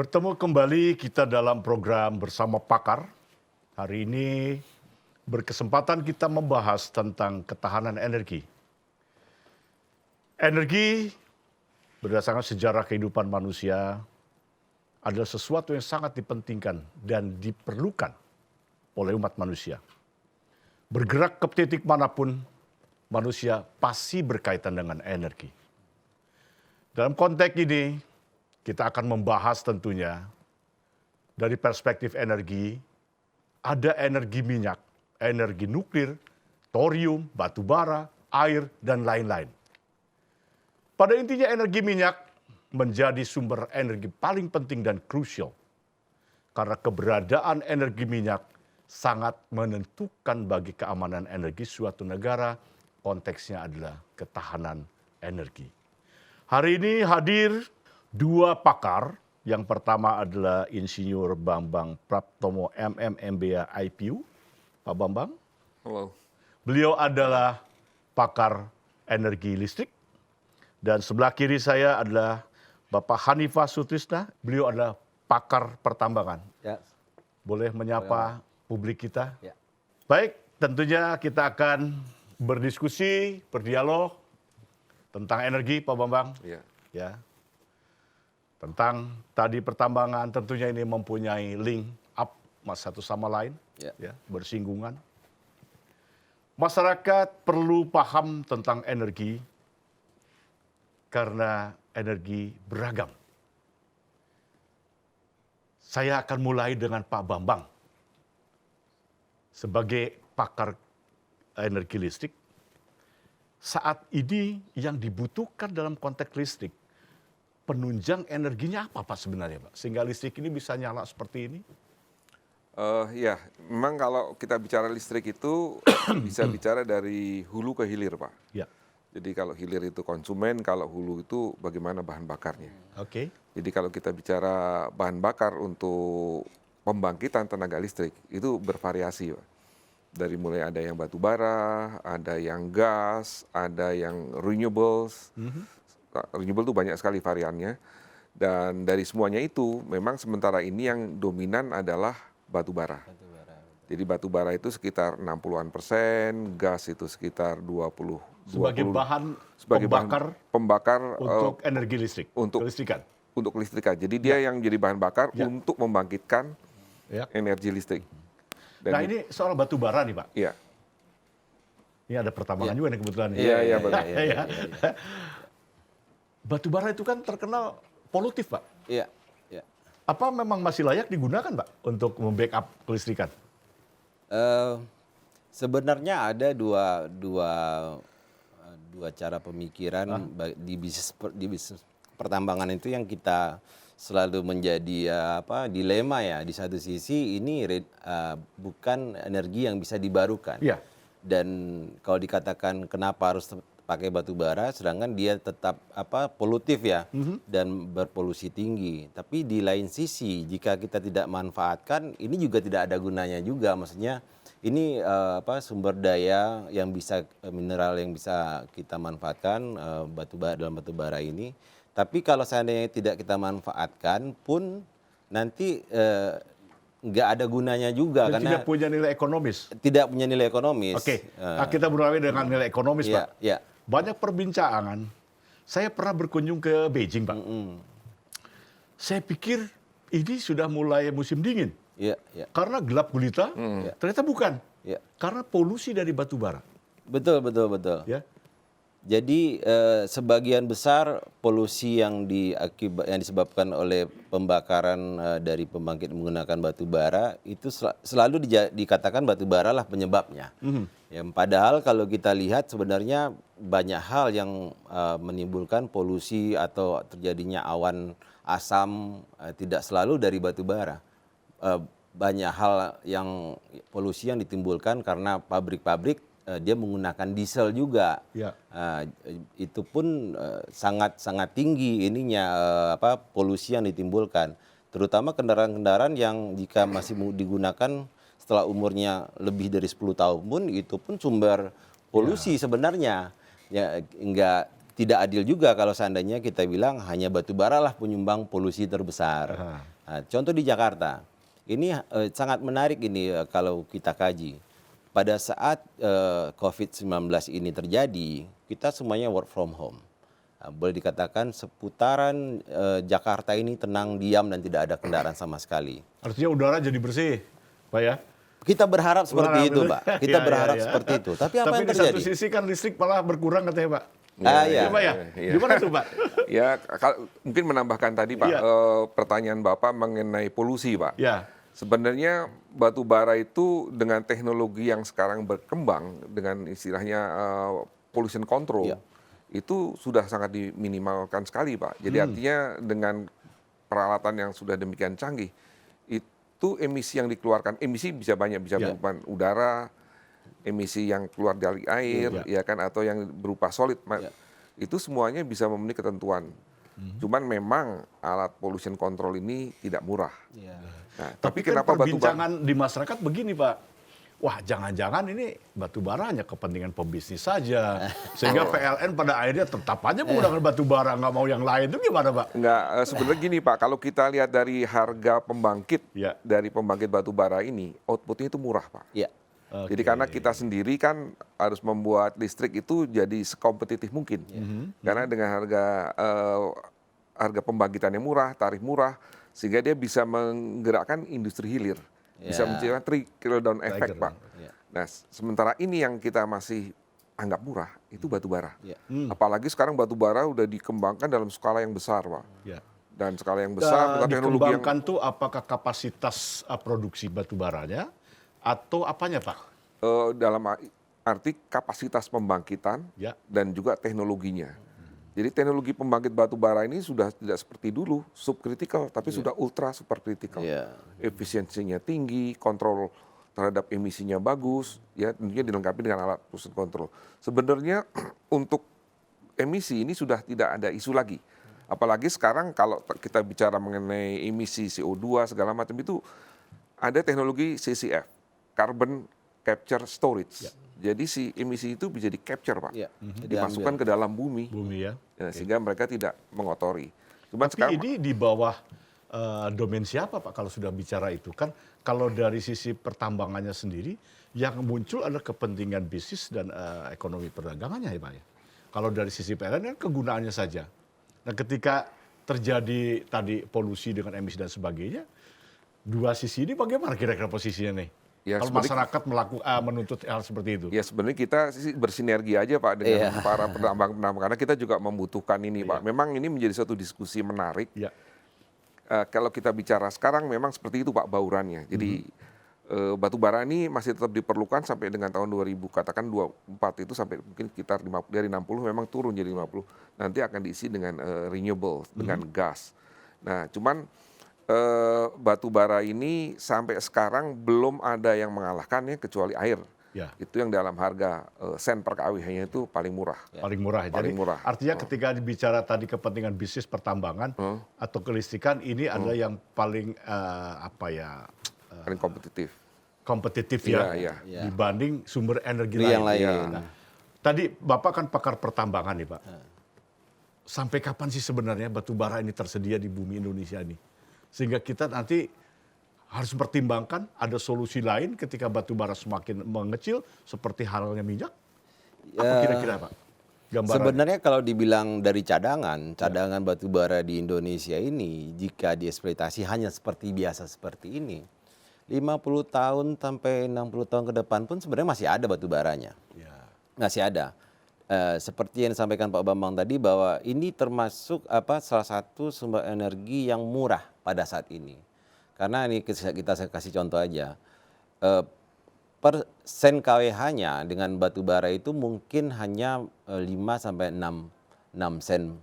Bertemu kembali kita dalam program Bersama Pakar. Hari ini berkesempatan kita membahas tentang ketahanan energi. Energi berdasarkan sejarah kehidupan manusia adalah sesuatu yang sangat dipentingkan dan diperlukan oleh umat manusia. Bergerak ke titik manapun, manusia pasti berkaitan dengan energi. Dalam konteks ini, kita akan membahas tentunya dari perspektif energi, ada energi minyak, energi nuklir, thorium, batu bara, air, dan lain-lain. Pada intinya energi minyak menjadi sumber energi paling penting dan krusial. Karena keberadaan energi minyak sangat menentukan bagi keamanan energi suatu negara, konteksnya adalah ketahanan energi. Hari ini hadir dua pakar. Yang pertama adalah Insinyur Bambang Praptomo MMBA IPU. Pak Bambang. Halo. Beliau adalah pakar energi listrik. Dan sebelah kiri saya adalah Bapak Hanifah Sutrisna. Beliau adalah pakar pertambangan. Ya. Boleh menyapa publik kita? Ya. Baik, tentunya kita akan berdiskusi, berdialog tentang energi, Pak Bambang. Ya. Ya. Tentang tadi pertambangan, tentunya ini mempunyai link up satu sama lain, ya, bersinggungan. Masyarakat perlu paham tentang energi karena energi beragam. Saya akan mulai dengan Pak Bambang. Sebagai pakar energi listrik, saat ini yang dibutuhkan dalam konteks listrik, penunjang energinya apa Pak sebenarnya Pak? Sehingga listrik ini bisa nyala seperti ini? Ya, memang kalau kita bicara listrik itu bisa bicara dari hulu ke hilir Pak. Ya. Jadi kalau hilir itu konsumen, kalau hulu itu bagaimana bahan bakarnya. Oke. Jadi kalau kita bicara bahan bakar untuk pembangkitan tenaga listrik itu bervariasi Pak. Dari mulai ada yang batu bara, ada yang gas, ada yang renewables. Renewable itu banyak sekali variannya. Dan dari semuanya itu memang sementara ini yang dominan adalah batu bara. Jadi batu bara itu sekitar 60-an%, gas itu sekitar 20. Sebagai bahan pembakar untuk energi listrik, untuk kelistrikan. Untuk kelistrikan. Jadi dia yang jadi bahan bakar untuk membangkitkan energi listrik. Dan ini soal batu bara nih Pak. Iya. Ini ada pertambangan juga nih kebetulan. Iya, benar. Batu bara itu kan terkenal polutif Pak. Iya. Apa memang masih layak digunakan Pak untuk membackup kelistrikan? Sebenarnya ada dua cara pemikiran di bisnis pertambangan itu yang kita selalu menjadi dilema ya. Di satu sisi ini bukan energi yang bisa dibarukan. Iya. Dan kalau dikatakan kenapa harus pakai batu bara, sedangkan dia tetap polutif ya dan berpolusi tinggi. Tapi di lain sisi jika kita tidak manfaatkan, ini juga tidak ada gunanya juga. Maksudnya ini sumber daya yang bisa mineral yang bisa kita manfaatkan dalam batu bara ini. Tapi kalau seandainya tidak kita manfaatkan pun nanti nggak ada gunanya juga. Dan karena tidak punya nilai ekonomis. Tidak punya nilai ekonomis. Oke, kita berawal dengan nilai ekonomis Pak. Ya. Banyak perbincangan. Saya pernah berkunjung ke Beijing Pak. Saya pikir ini sudah mulai musim dingin. Ya. Karena gelap gulita, ternyata bukan. Ya. Karena polusi dari batu bara. Betul. Ya. Jadi sebagian besar polusi yang disebabkan oleh pembakaran dari pembangkit menggunakan batu bara itu selalu dikatakan batu bara lah penyebabnya. Ya, padahal kalau kita lihat sebenarnya banyak hal yang menimbulkan polusi atau terjadinya awan asam tidak selalu dari batu bara. Banyak hal yang polusi yang ditimbulkan karena pabrik-pabrik dia menggunakan diesel juga. Ya. Itu pun sangat tinggi polusi yang ditimbulkan. Terutama kendaraan-kendaraan yang jika masih digunakan setelah umurnya lebih dari 10 tahun pun itu pun sumber polusi sebenarnya. Ya tidak adil juga kalau seandainya kita bilang hanya batu bara lah penyumbang polusi terbesar. Nah, contoh di Jakarta, ini sangat menarik ini kalau kita kaji. Pada saat COVID-19 ini terjadi, kita semuanya work from home. Nah, boleh dikatakan seputaran Jakarta ini tenang, diam, dan tidak ada kendaraan sama sekali. Artinya udara jadi bersih, Pak ya? Kita berharap seperti itu, Betul. Pak. Kita Iya, berharap iya. seperti itu. Tapi apa yang di terjadi? satu sisi kan listrik malah berkurang katanya, Pak. Iya. Pak ya? Iya. Gimana tuh, Pak? Ya, mungkin menambahkan tadi Pak, Iya. pertanyaan Bapak mengenai polusi Pak. Ya. Sebenarnya batu bara itu dengan teknologi yang sekarang berkembang dengan istilahnya pollution control, Iya. itu sudah sangat diminimalkan sekali Pak. Jadi artinya dengan peralatan yang sudah demikian canggih, itu emisi yang dikeluarkan, emisi bisa banyak, bisa Ya. berupa udara, emisi yang keluar dari air, ya kan, atau yang berupa solid, Ya. itu semuanya bisa memenuhi ketentuan. Cuman memang alat pollution control ini tidak murah. Iya. Nah, Tapi kan kenapa batu bara? perbincangan di masyarakat begini, Pak. Wah, jangan-jangan ini batu bara hanya kepentingan pembisnis saja. Sehingga PLN pada akhirnya tetap aja menggunakan batu bara, nggak mau yang lain. Itu gimana, Pak? Enggak, sebenarnya gini Pak, kalau kita lihat dari harga pembangkit Ya. dari pembangkit batu bara ini, outputnya itu murah Pak. Iya. Jadi karena kita sendiri kan harus membuat listrik itu jadi sekompetitif mungkin. Karena dengan harga pembangkitannya murah, tarif murah, sehingga dia bisa menggerakkan industri hilir. Bisa menciptakan trickle down effect, Pak. Ya. Nah, sementara ini yang kita masih anggap murah, itu batu bara. Ya. Apalagi sekarang batu bara udah dikembangkan dalam skala yang besar, Pak. Ya. Dan skala yang besar, dengan teknologi yang Dikembangkan tuh apakah kapasitas produksi batu baranya atau apanya, Pak? dalam arti kapasitas pembangkitan Ya. dan juga teknologinya. Jadi teknologi pembangkit batu bara ini sudah tidak seperti dulu subkritikal, tapi sudah ultra superkritikal. Iya. Efisiensinya tinggi, kontrol terhadap emisinya bagus, ya tentunya dilengkapi dengan alat pollution control. Sebenarnya untuk emisi ini sudah tidak ada isu lagi. Apalagi sekarang kalau kita bicara mengenai emisi CO2 segala macam itu ada teknologi CCF, Carbon Capture Storage. Jadi si emisi itu bisa di-capture, Pak. Iya. Dimasukkan ke dalam bumi. Bumi ya. Ya, sehingga mereka tidak mengotori. Cuman Tapi sekarang ini di bawah domain siapa, Pak, kalau sudah bicara itu? Kan kalau dari sisi pertambangannya sendiri, yang muncul adalah kepentingan bisnis dan ekonomi perdagangannya ya, Pak ya. Kalau dari sisi PLN kan kegunaannya saja. Nah, ketika terjadi tadi polusi dengan emisi dan sebagainya, dua sisi ini bagaimana kira-kira posisinya nih? Ya, kalau sebenarnya- masyarakat menuntut hal seperti itu. ya sebenarnya kita sih bersinergi aja Pak dengan para penambang-penambang karena kita juga membutuhkan ini Pak. Memang ini menjadi suatu diskusi menarik. Ya. Kalau kita bicara sekarang memang seperti itu Pak baurannya. Jadi batu bara ini masih tetap diperlukan sampai dengan tahun 2000 katakan 24 itu sampai mungkin sekitar 50, dari 60 memang turun jadi 50. Nanti akan diisi dengan renewable, dengan gas. Nah, cuman batu bara ini sampai sekarang belum ada yang mengalahkannya kecuali air. Ya. Itu yang dalam harga sen per kWh-nya itu paling murah. Paling murah. Paling Jadi murah. artinya ketika dibicara tadi kepentingan bisnis pertambangan atau kelistrikan, ini adalah yang paling Paling kompetitif. kompetitif Iya, ya, iya. dibanding sumber energi Yang lain. lain. Nah, tadi Bapak kan pakar pertambangan nih, Pak. Sampai kapan sih sebenarnya batu bara ini tersedia di bumi Indonesia ini? Sehingga kita nanti harus mempertimbangkan ada solusi lain ketika batu bara semakin mengecil seperti halnya minyak? Apa kira-kira, Pak? Gambaran. Sebenarnya kalau dibilang dari cadangan batu bara di Indonesia ini jika dieksploitasi hanya seperti biasa seperti ini, 50 tahun sampai 60 tahun ke depan pun sebenarnya masih ada batu baranya. Ya. Masih ada. Seperti yang disampaikan Pak Bambang tadi bahwa ini termasuk salah satu sumber energi yang murah pada saat ini. Karena ini kita kasih contoh aja. Per sen kWh-nya dengan batu bara itu mungkin hanya 5 sampai 6 sen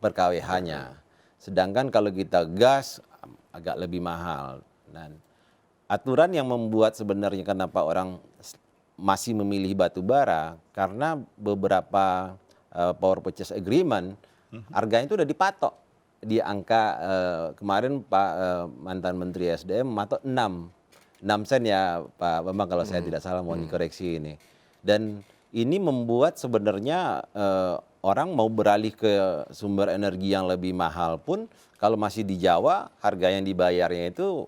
per kWh-nya. Sedangkan kalau kita gas agak lebih mahal. Dan aturan yang membuat sebenarnya kenapa orang masih memilih batu bara karena beberapa power purchase agreement harganya itu udah dipatok di angka kemarin Pak mantan Menteri SDM matok 6 sen ya Pak Bambang kalau saya tidak salah, mohon dikoreksi ini. Dan ini membuat sebenarnya orang mau beralih ke sumber energi yang lebih mahal pun kalau masih di Jawa harga yang dibayarnya itu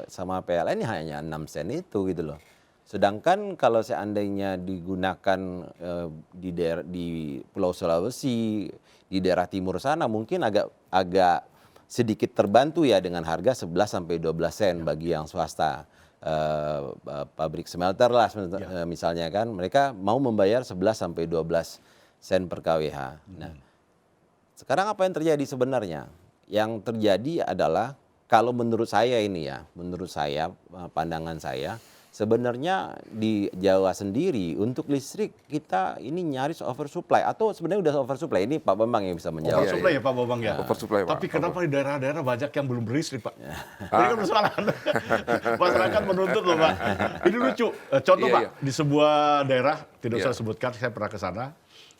sama PLN hanya 6 sen itu gitu loh. Sedangkan kalau seandainya digunakan di Pulau Sulawesi, di daerah timur sana mungkin agak sedikit terbantu ya dengan harga 11 sampai 12 sen bagi yang swasta. Pabrik smelter lah misalnya kan mereka mau membayar 11 sampai 12 sen per kWh. Nah, sekarang apa yang terjadi sebenarnya? Yang terjadi adalah kalau menurut saya ini ya, menurut saya pandangan saya sebenarnya di Jawa sendiri untuk listrik kita ini nyaris oversupply atau sebenarnya udah oversupply. Ini Pak Bambang yang bisa menjawab. Oversupply ya Pak Bambang ya. Oversupply, Pak. Tapi kenapa di daerah-daerah banyak yang belum berlistrik Pak? Ini kan persoalan. Masyarakat menuntut loh Pak. Ini lucu. Contoh Iya, Pak, iya. di sebuah daerah tidak usah Iya. sebutkan, saya pernah ke sana.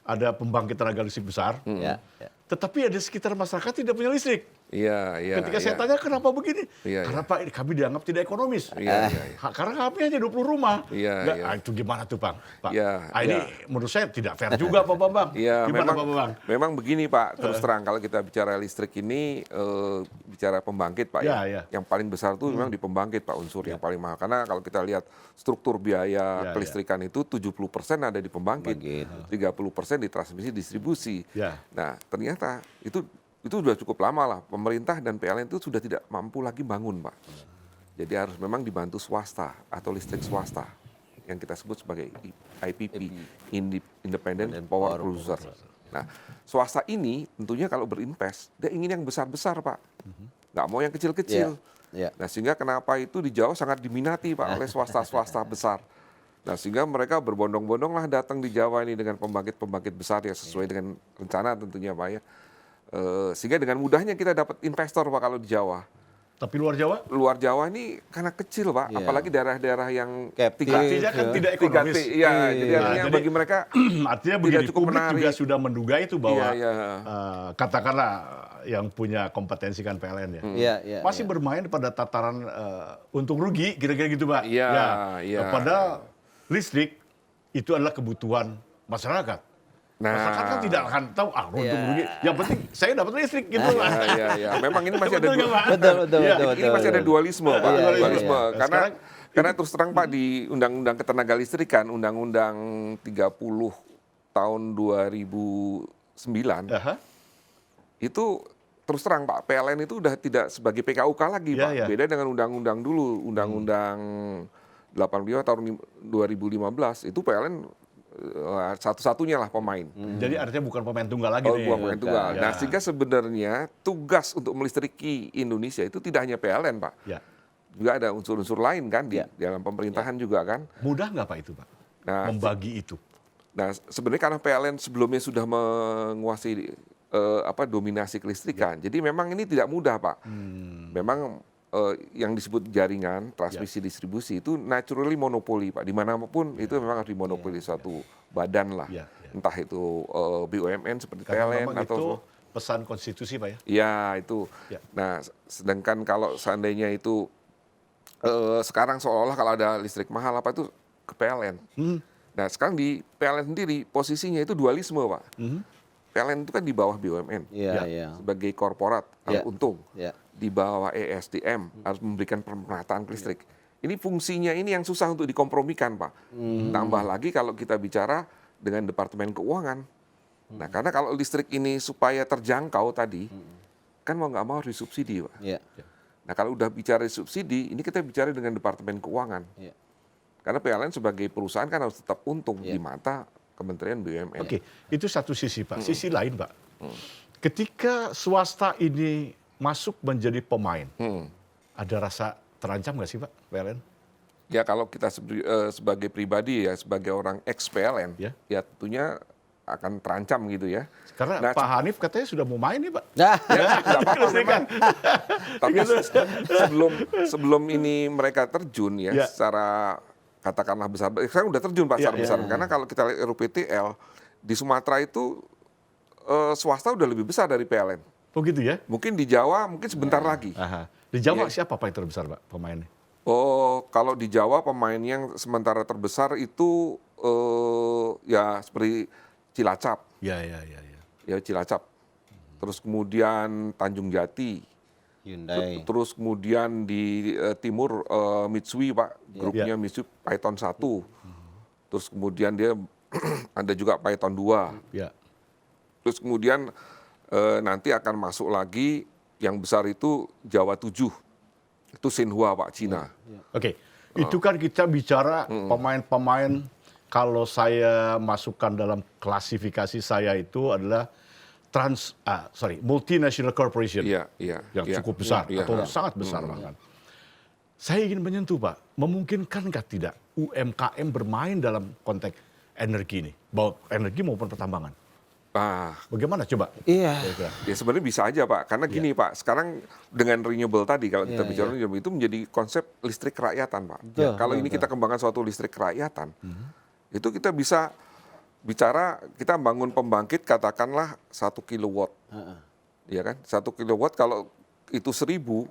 Ada pembangkit tenaga listrik besar. Ya, ya. Tetapi ada sekitar masyarakat tidak punya listrik. Iya, iya. Ketika iya. saya tanya kenapa begini? Iya, Karena Pak kami dianggap tidak ekonomis. Iya, iya, iya. Karena kami hanya 20 rumah. Iya, Nggak, iya. Itu gimana tuh Pak? Iya, Ini iya. menurut saya tidak fair juga Pak Bambang. Iya, Gimana memang, Pak Bambang? memang begini Pak, terus terang kalau kita bicara listrik ini, bicara pembangkit Pak Ya, ya, ya. yang paling besar itu memang di pembangkit Pak unsur yang paling mahal. Karena kalau kita lihat struktur biaya Ya, kelistrikan itu 70% ada di pembangkit, Pembangkit. 30% di transmisi distribusi. Ya. Nah ternyata itu sudah cukup lama lah, pemerintah dan PLN itu sudah tidak mampu lagi bangun Pak. Jadi harus memang dibantu swasta atau listrik swasta yang kita sebut sebagai IPP, Independent Power Producer. Nah, swasta ini tentunya kalau berinvest, dia ingin yang besar-besar, Pak. Nggak mau yang kecil-kecil. Ya, ya. Nah, sehingga kenapa itu di Jawa sangat diminati, Pak, oleh swasta-swasta besar. Nah, sehingga mereka berbondong-bondong lah datang di Jawa ini dengan pembangkit-pembangkit besar ya sesuai dengan rencana tentunya, Pak ya. Sehingga dengan mudahnya kita dapat investor, Pak, kalau di Jawa. Tapi luar Jawa? Luar Jawa ini karena kecil, Pak. Iya. apalagi daerah-daerah yang Captive. Artinya kan tidak ekonomis. 3T. Iya, jadi Nah, artinya jadi- bagi mereka Artinya tidak begini, cukup publik menarik. juga sudah menduga itu bahwa Iya, iya. katakanlah yang punya kompetensi kan PLN ya. Iya, iya, Masih iya. bermain pada tataran untung rugi, kira-kira gitu Pak. Iya, iya. Padahal listrik itu adalah kebutuhan masyarakat. Nah, Masyarakat kan tidak akan tahu untung Iya. rugi. Yang penting saya dapat listrik gitu Pak. Iya, iya. Memang ini masih ada Betul nggak, Pak? Betul, Iya, ini masih ada dualisme, Pak. Iya, iya, Dualisme. iya. Karena Sekarang terus terang Pak di Undang-Undang Ketenagalistrikan, Undang-Undang 30 tahun 2009 Aha. itu terus terang Pak, PLN itu udah tidak sebagai PKUK lagi, Iya, Pak. iya. Beda dengan undang-undang dulu, Undang-Undang 85 tahun 2015 itu PLN satu-satunya lah pemain. Jadi artinya bukan pemain tunggal lagi Oh, nih. bukan pemain tunggal. Ya. Nah, sehingga sebenarnya tugas untuk melistriki Indonesia itu tidak hanya PLN, Pak. Ya. Juga ada unsur-unsur lain kan di Ya. dalam pemerintahan juga kan. Mudah nggak Pak itu Pak? Nah, Membagi itu. Nah, sebenarnya karena PLN sebelumnya sudah menguasai dominasi kelistrikan, jadi memang ini tidak mudah, Pak. Memang yang disebut jaringan transmisi distribusi itu naturally monopoli, Pak. Dimanapun itu memang harus dimonopoli suatu badan lah, Ya, ya. entah itu BUMN seperti Karena PLN memang atau itu pesan konstitusi Pak ya. ya itu. Ya. Nah, sedangkan kalau seandainya itu sekarang seolah-olah kalau ada listrik mahal apa itu ke PLN. Nah, sekarang di PLN sendiri posisinya itu dualisme, Pak. PLN itu kan di bawah BUMN Iya, Ya. iya. sebagai korporat harus Ya. untung. Ya. Di bawah ESDM harus memberikan pemerataan listrik. Ini fungsinya ini yang susah untuk dikompromikan, Pak. Tambah lagi kalau kita bicara dengan Departemen Keuangan. Nah, karena kalau listrik ini supaya terjangkau tadi, kan mau nggak mau harus disubsidi, Pak. Iya. Nah, kalau udah bicara subsidi, ini kita bicara dengan Departemen Keuangan. Iya. Karena PLN sebagai perusahaan kan harus tetap untung Iya. di mata Kementerian BUMN. Oke, itu satu sisi Pak. Sisi lain Pak, ketika swasta ini masuk menjadi pemain, ada rasa terancam nggak sih Pak PLN? Ya kalau kita sebagai pribadi ya, sebagai orang ex PLN, Ya. ya tentunya akan terancam gitu ya. Karena Nah, Pak Hanif katanya sudah mau main nih Pak. Nah, Ya, nggak apa-apa Kelistrikan. memang. Tapi sebelum ini mereka terjun ya, Ya. secara katakanlah besar, sekarang udah terjun Pak Ya, secara ya. besar. Karena kalau kita lihat RUPTL di Sumatera itu swasta udah lebih besar dari PLN. Oh gitu ya? Mungkin di Jawa mungkin sebentar lagi. Aha. Di Jawa Iya. siapa Pak yang terbesar Pak pemainnya? Oh, kalau di Jawa pemain yang sementara terbesar itu ya seperti Cilacap, Ya. ya Cilacap. Terus kemudian Tanjung Jati, Hyundai. terus kemudian di timur Mitsui Pak, grupnya Mitsui Python 1. Terus kemudian dia ada juga Python 2. Ya. Terus kemudian nanti akan masuk lagi yang besar itu Jawa 7. Itu Shenhua Pak, Cina. Oke, itu kan kita bicara pemain-pemain, kalau saya masukkan dalam klasifikasi saya itu adalah multinational corporation Iya. yang cukup besar Iya. atau sangat besar bahkan. Saya ingin menyentuh Pak, memungkinkankah tidak UMKM bermain dalam konteks energi ini, baik energi maupun pertambangan? Bagaimana coba? Iya. Kira-kira? Ya sebenarnya bisa aja Pak, karena gini Pak, sekarang dengan renewable tadi kalau kita bicara renewable itu menjadi konsep listrik kerakyatan Pak. Betul, Kalau ini kita kembangkan suatu listrik kerakyatan, itu kita bisa bicara kita bangun pembangkit katakanlah 1 kilowatt, ya kan? 1 kilowatt kalau itu 1000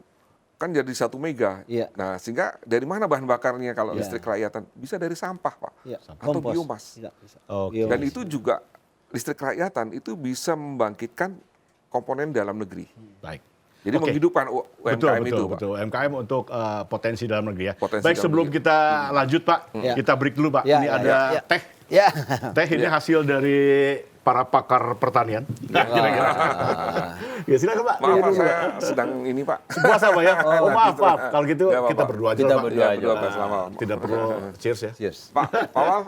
kan jadi 1 mega. Iya. Nah sehingga dari mana bahan bakarnya kalau listrik kerakyatan? Bisa dari sampah Pak, Iya. atau Kompos. biomas. Bisa. Oke. Dan itu juga listrik kerakyatan itu bisa membangkitkan komponen dalam negeri. Baik. Jadi Oke. menghidupkan UMKM itu, Pak. Betul. UMKM untuk potensi dalam negeri ya. Potensi Baik, dalam sebelum negeri. kita lanjut Pak, Ya. kita break dulu Pak. Ya, Ini ya, ada ya. teh. Ya. Teh ini hasil dari para pakar pertanian. Kira-kira. Ya silakan Pak. Maaf Ini Pak, dulu, saya sedang ini Pak. Puasa Pak ya. Oh maaf Pak. Kalau gitu Nggak apa-apa. kita berdua aja Kita lah, Pak. berdua aja. Berdua, Pak, selama. Tidak perlu cheers ya. Cheers. Pak, Pak,